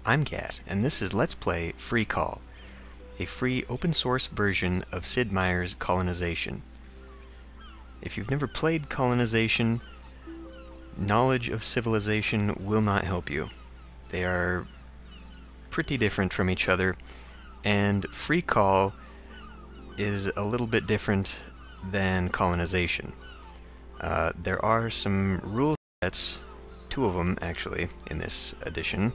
I'm Gas, and this is Let's Play FreeCol, a free open source version of Sid Meier's Colonization. If you've never played Colonization, knowledge of civilization will not help you. They are pretty different from each other, and FreeCol is a little bit different than Colonization. There are some rule sets, two of them actually, in this edition.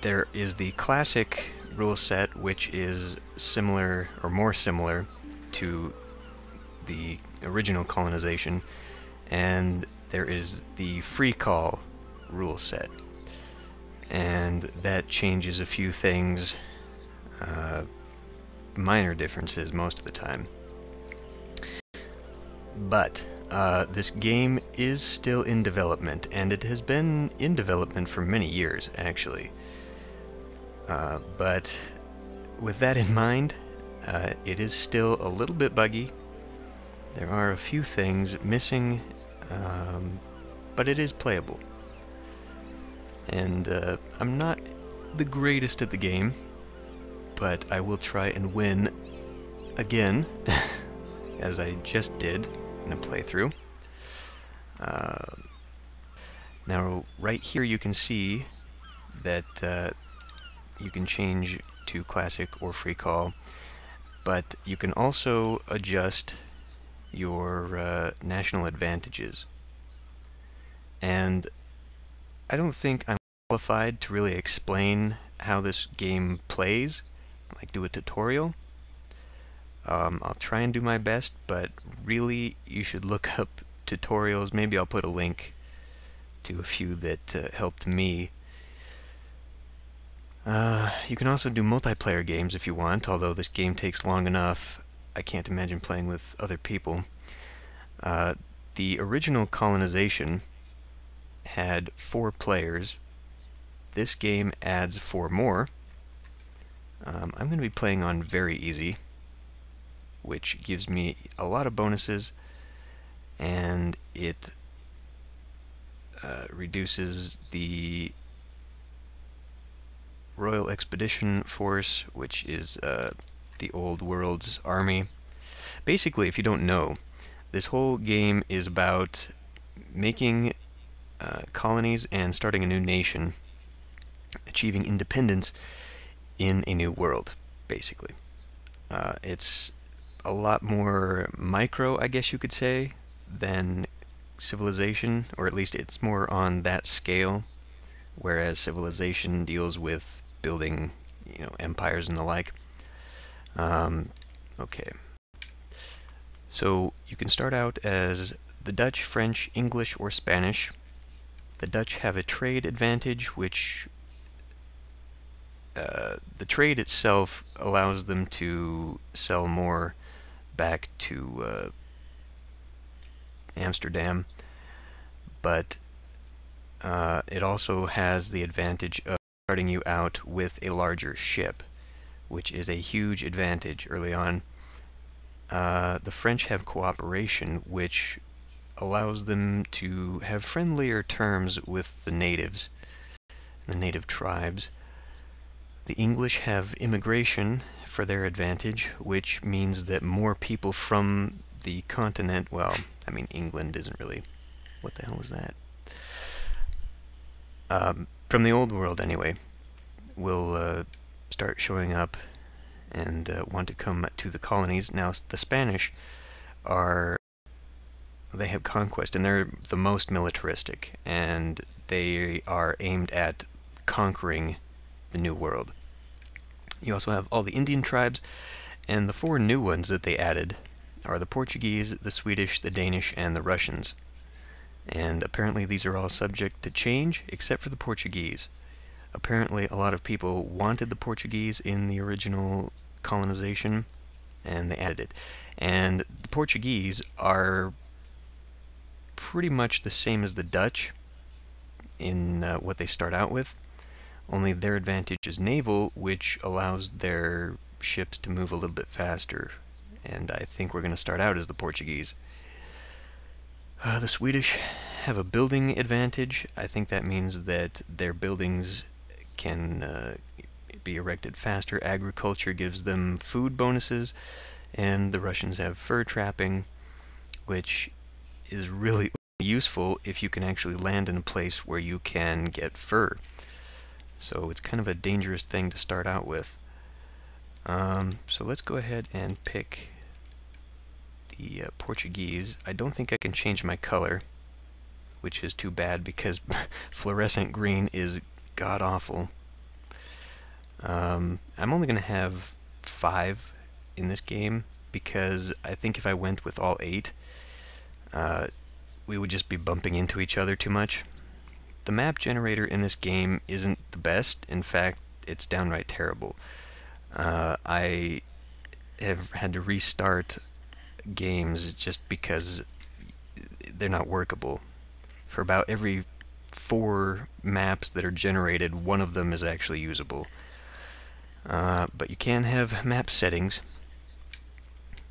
There is the classic rule set, which is similar, or more similar, to the original Colonization, and there is the FreeCol rule set, and that changes a few things, minor differences most of the time. But this game is still in development, and it has been in development for many years, actually. But with that in mind, it is still a little bit buggy. There are a few things missing, but it is playable. And I'm not the greatest at the game, but I will try and win again, as I just did in a playthrough. Now, right here you can see that you can change to Classic or FreeCol, but you can also adjust your national advantages. And I don't think I'm qualified to really explain how this game plays, like do a tutorial. I'll try and do my best, but really you should look up tutorials. Maybe I'll put a link to a few that helped me. You can also do multiplayer games if you want, although this game takes long enough. I can't imagine playing with other people. The original Colonization had 4 players. This game adds 4 more. I'm going to be playing on very easy, which gives me a lot of bonuses, and it reduces the Royal Expedition Force, which is the old world's army. Basically, if you don't know, this whole game is about making colonies and starting a new nation, achieving independence in a new world, basically. It's a lot more micro, I guess you could say, than Civilization, or at least it's more on that scale, whereas Civilization deals with building, empires and the like. Okay. So you can start out as the Dutch, French, English, or Spanish. The Dutch have a trade advantage, which the trade itself allows them to sell more back to Amsterdam, but it also has the advantage of starting you out with a larger ship, which is a huge advantage early on. The French have cooperation, which allows them to have friendlier terms with the natives, the native tribes. The English have immigration for their advantage, which means that more people from the continent, well, I mean, England isn't really, what the hell was that? From the old world, anyway, will start showing up and want to come to the colonies. Now, the Spanish they have conquest, and they're the most militaristic, and they are aimed at conquering the New World. You also have all the Indian tribes, and the 4 new ones that they added are the Portuguese, the Swedish, the Danish, and the Russians. And apparently these are all subject to change, except for the Portuguese. Apparently a lot of people wanted the Portuguese in the original Colonization, and they added it. And the Portuguese are pretty much the same as the Dutch in what they start out with, only their advantage is naval, which allows their ships to move a little bit faster, and I think we're going to start out as the Portuguese. The Swedish have a building advantage. I think that means that their buildings can be erected faster. Agriculture gives them food bonuses, and the Russians have fur trapping, which is really useful if you can actually land in a place where you can get fur. So it's kind of a dangerous thing to start out with. So let's go ahead and pick the Portuguese. I don't think I can change my color, which is too bad because fluorescent green is god-awful. I'm only going to have 5 in this game because I think if I went with all 8, we would just be bumping into each other too much. The map generator in this game isn't the best. In fact, it's downright terrible. I have had to restart games just because they're not workable. For about every 4 maps that are generated, one of them is actually usable. But you can have map settings,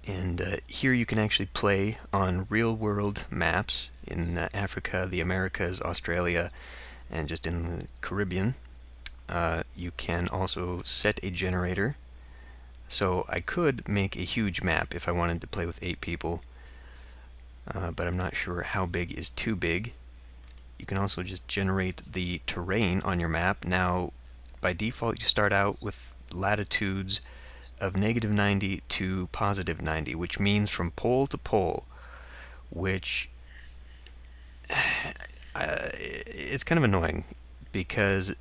and here you can actually play on real-world maps in Africa, the Americas, Australia, and just in the Caribbean. You can also set a generator. So I could make a huge map if I wanted to play with 8 people, but I'm not sure how big is too big. You can also just generate the terrain on your map. Now, by default, you start out with latitudes of -90 to +90, which means from pole to pole, which it's kind of annoying because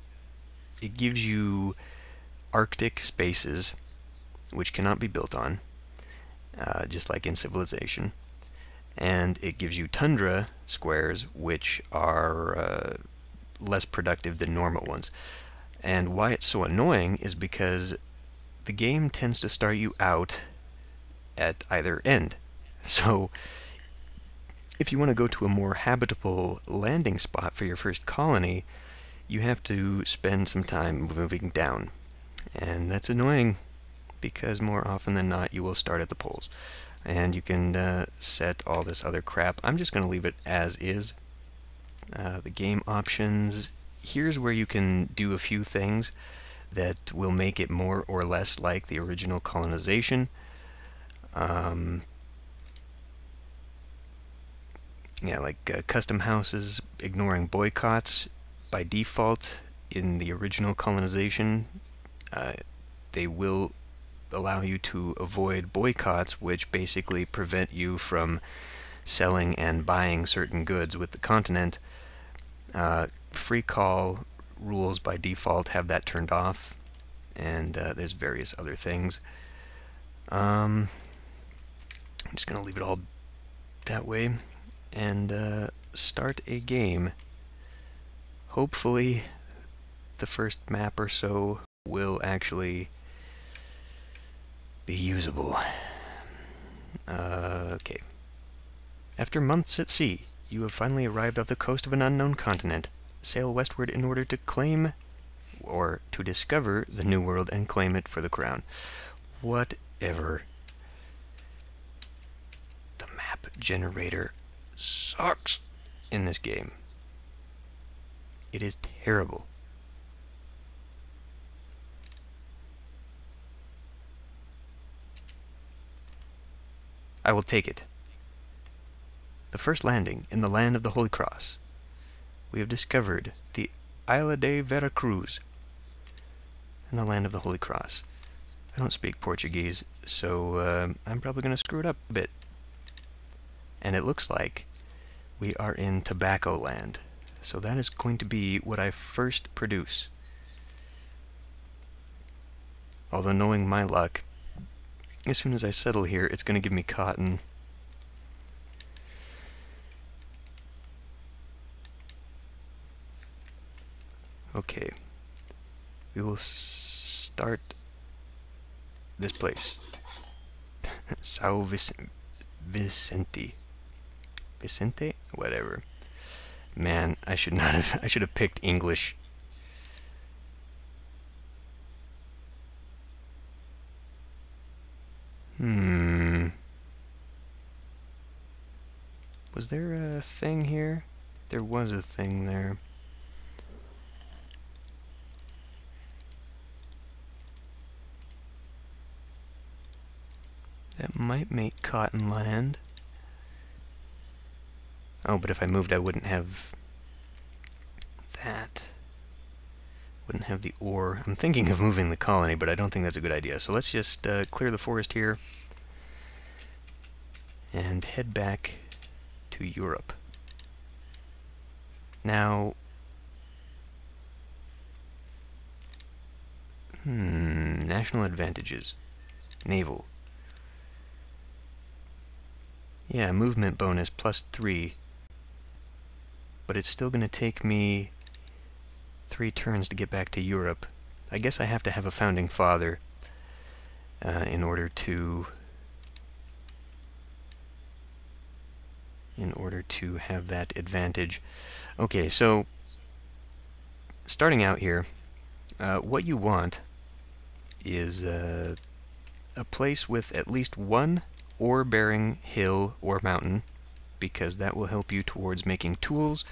it gives you Arctic spaces which cannot be built on, just like in Civilization, and it gives you tundra squares which are less productive than normal ones. And why it's so annoying is because the game tends to start you out at either end. So if you want to go to a more habitable landing spot for your first colony, you have to spend some time moving down. And that's annoying because more often than not you will start at the poles. And you can set all this other crap. I'm just going to leave it as is. The game options, here's where you can do a few things that will make it more or less like the original colonization. Yeah, like custom houses, ignoring boycotts. By default, in the original colonization, they will allow you to avoid boycotts, which basically prevent you from selling and buying certain goods with the continent. FreeCol rules by default have that turned off, and there's various other things. I'm just going to leave it all that way and start a game. Hopefully the first map or so will actually be usable. Okay. After months at sea, you have finally arrived off the coast of an unknown continent. Sail westward in order to claim or to discover the New World and claim it for the crown. Whatever. The map generator sucks in this game. It is terrible. I will take it. The first landing in the land of the Holy Cross. We have discovered the Isla de Veracruz in the land of the Holy Cross. I don't speak Portuguese, so I'm probably going to screw it up a bit. And it looks like we are in Tobacco Land. So that is going to be what I first produce. Although knowing my luck, as soon as I settle here, it's going to give me cotton. Okay. We will start this place. Sao Vicente. Vicente? Whatever. Man, I should have picked English. Was there a thing here? There was a thing there. That might make cotton land. Oh, but if I moved, I wouldn't have that. Wouldn't have the ore. I'm thinking of moving the colony, but I don't think that's a good idea. So let's just clear the forest here and head back to Europe. Now, national advantages. Naval. Yeah, movement bonus +3. But it's still going to take me 3 turns to get back to Europe. I guess I have to have a founding father in order to have that advantage. Okay, so starting out here, what you want is a place with at least one ore-bearing hill or mountain, because that will help you towards making tools,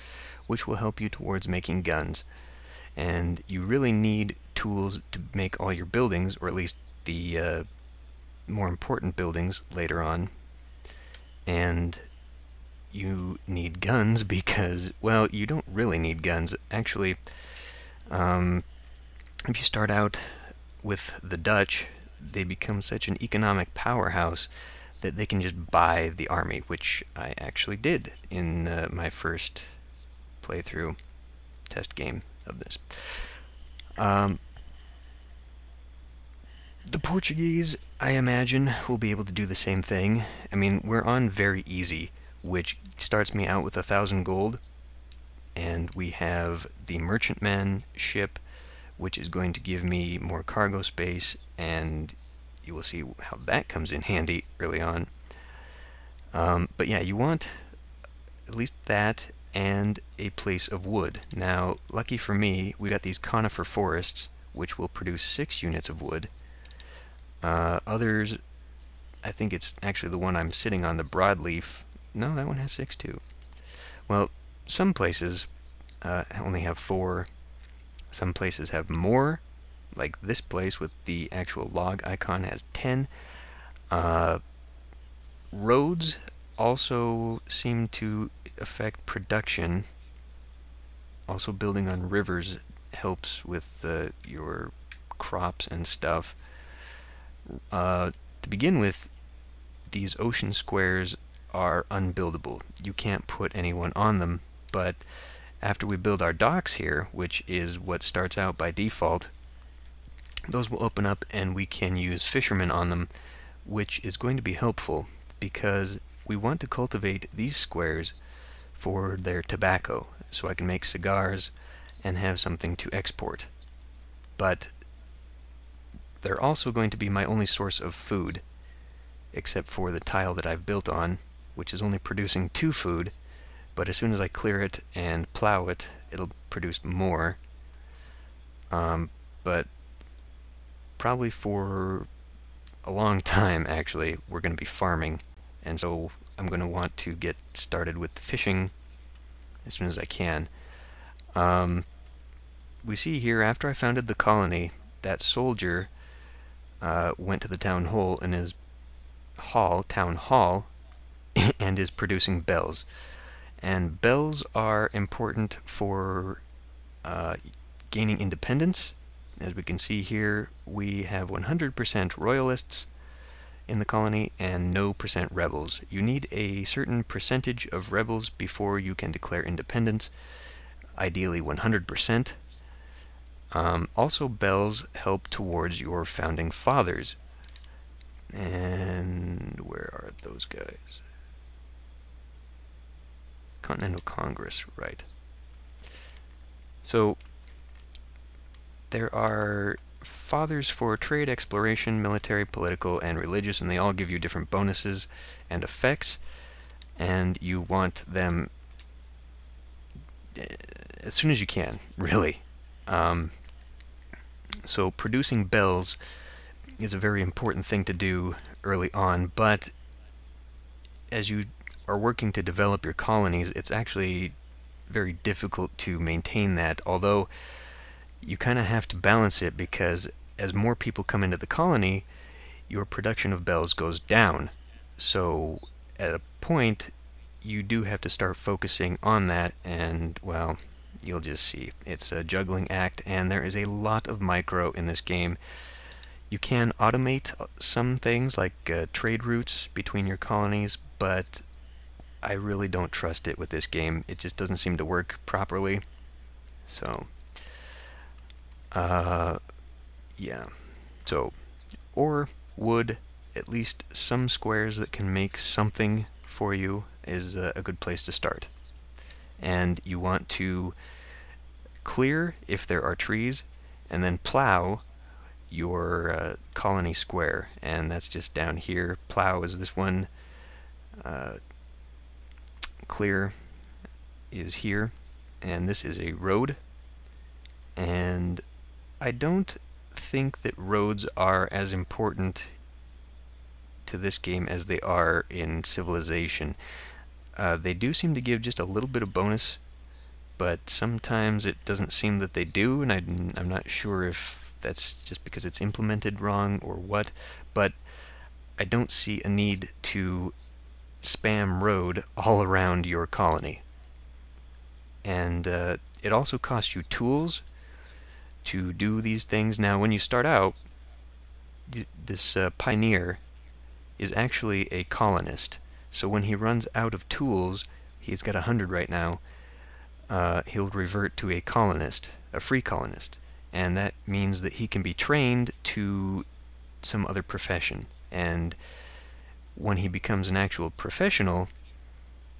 which will help you towards making guns. And you really need tools to make all your buildings, or at least the more important buildings later on. And you need guns because, well, you don't really need guns. Actually, if you start out with the Dutch, they become such an economic powerhouse that they can just buy the army, which I actually did in my first playthrough test game of this. The Portuguese, I imagine, will be able to do the same thing. I mean, we're on very easy, which starts me out with 1,000 gold, and we have the merchantman ship, which is going to give me more cargo space, and you will see how that comes in handy early on. But yeah, you want at least that and a place of wood. Now, lucky for me, we got these conifer forests, which will produce 6 units of wood. Others, I think it's actually the one I'm sitting on, the broadleaf. No, that one has 6 too. Well, some places only have 4. Some places have more, like this place with the actual log icon has 10. Roads also seem to affect production. Also, building on rivers helps with your crops and stuff. To begin with, these ocean squares are unbuildable. You can't put anyone on them, but after we build our docks here, which is what starts out by default, those will open up and we can use fishermen on them, which is going to be helpful because we want to cultivate these squares for their tobacco, so I can make cigars and have something to export. But they're also going to be my only source of food, except for the tile that I've built on, which is only producing 2 food, but as soon as I clear it and plow it, it'll produce more. But probably for a long time, actually, we're going to be farming, and so I'm going to want to get started with fishing as soon as I can. We see here, after I founded the colony, that soldier went to the town hall and town hall, and is producing bells. And bells are important for gaining independence. As we can see here, we have 100% royalists in the colony and no % rebels. You need a certain percentage of rebels before you can declare independence, ideally 100%. Also, bells help towards your founding fathers. And where are those guys? Continental Congress, right. So there are fathers for trade, exploration, military, political, and religious, and they all give you different bonuses and effects, and you want them as soon as you can, really. So producing bells is a very important thing to do early on, but as you are working to develop your colonies, it's actually very difficult to maintain that, although you kind of have to balance it because as more people come into the colony, your production of bells goes down. So at a point, you do have to start focusing on that, and, well, you'll just see. It's a juggling act, and there is a lot of micro in this game. You can automate some things, like trade routes between your colonies, but I really don't trust it with this game. It just doesn't seem to work properly. So, yeah. So, or wood, at least some squares that can make something for you is a good place to start. And you want to clear if there are trees, and then plow your colony square, and that's just down here. Plow is this one, clear is here, and this is a road. And I don't think that roads are as important to this game as they are in Civilization. They do seem to give just a little bit of bonus, but sometimes it doesn't seem that they do, and I'm not sure if that's just because it's implemented wrong or what, but I don't see a need to spam road all around your colony. And it also costs you tools to do these things. Now, when you start out, this pioneer is actually a colonist. So when he runs out of tools, he's got 100 right now, he'll revert to a colonist, a free colonist. And that means that he can be trained to some other profession. And when he becomes an actual professional,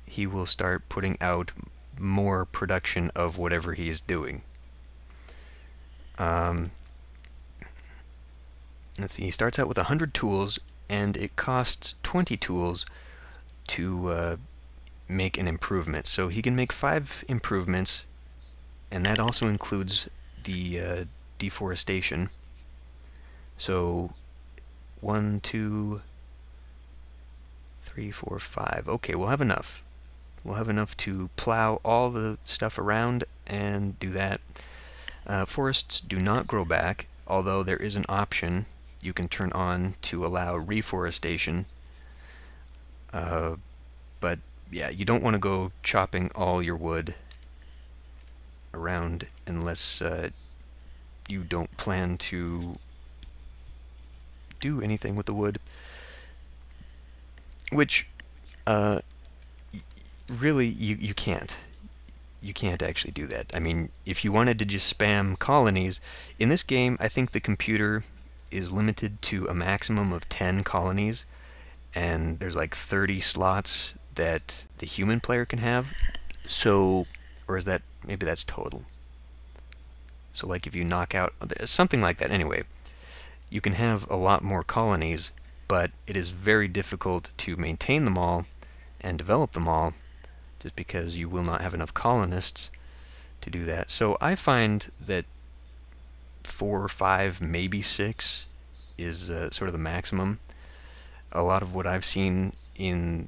he will start putting out more production of whatever he is doing. Let's see, he starts out with 100 tools, and it costs 20 tools to make an improvement. So he can make 5 improvements, and that also includes the deforestation. So 1, 2, 3, 4, 5. Okay, we'll have enough. We'll have enough to plow all the stuff around and do that. Forests do not grow back, although there is an option you can turn on to allow reforestation. But yeah, you don't want to go chopping all your wood around unless you don't plan to do anything with the wood. Which, really, you can't. You can't actually do that. I mean, if you wanted to just spam colonies, in this game, I think the computer is limited to a maximum of 10 colonies, and there's like 30 slots that the human player can have. So, or is that, maybe that's total. So like if you knock out, something like that. Anyway, you can have a lot more colonies, but it is very difficult to maintain them all and develop them all, just because you will not have enough colonists to do that. So I find that 4 or 5, maybe 6 is sort of the maximum. A lot of what I've seen in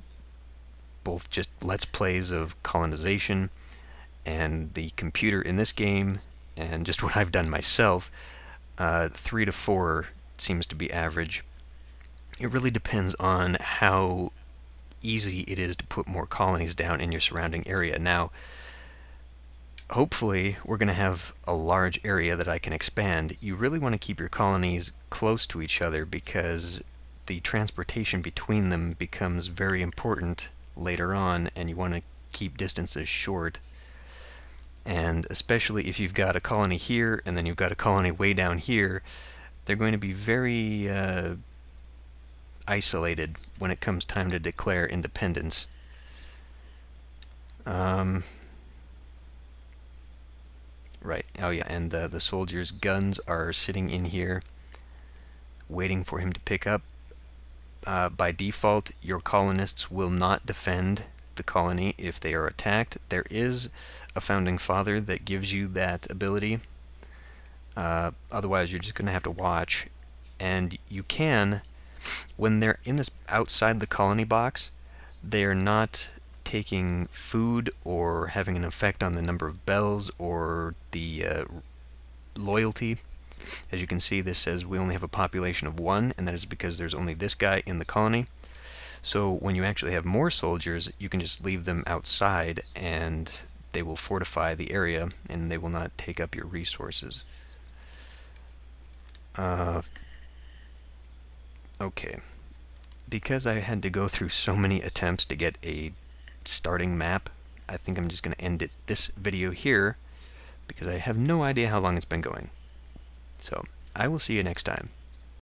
both just Let's Plays of colonization and the computer in this game, and just what I've done myself, 3 to 4 seems to be average. It really depends on how easy it is to put more colonies down in your surrounding area. Now, hopefully we're going to have a large area that I can expand. You really want to keep your colonies close to each other because the transportation between them becomes very important later on, and you want to keep distances short. And especially if you've got a colony here and then you've got a colony way down here, they're going to be very isolated when it comes time to declare independence. Right, oh yeah, and the soldiers' guns are sitting in here waiting for him to pick up. By default, your colonists will not defend the colony if they are attacked. There is a founding father that gives you that ability. Otherwise, you're just going to have to watch. And you can, when they're in this outside the colony box, they are not taking food or having an effect on the number of bells or the loyalty. As you can see, this says we only have a population of 1, and that is because there's only this guy in the colony. So when you actually have more soldiers, you can just leave them outside and they will fortify the area and they will not take up your resources. Okay. Because I had to go through so many attempts to get a starting map, I think I'm just going to end this video here because I have no idea how long it's been going. So, I will see you next time.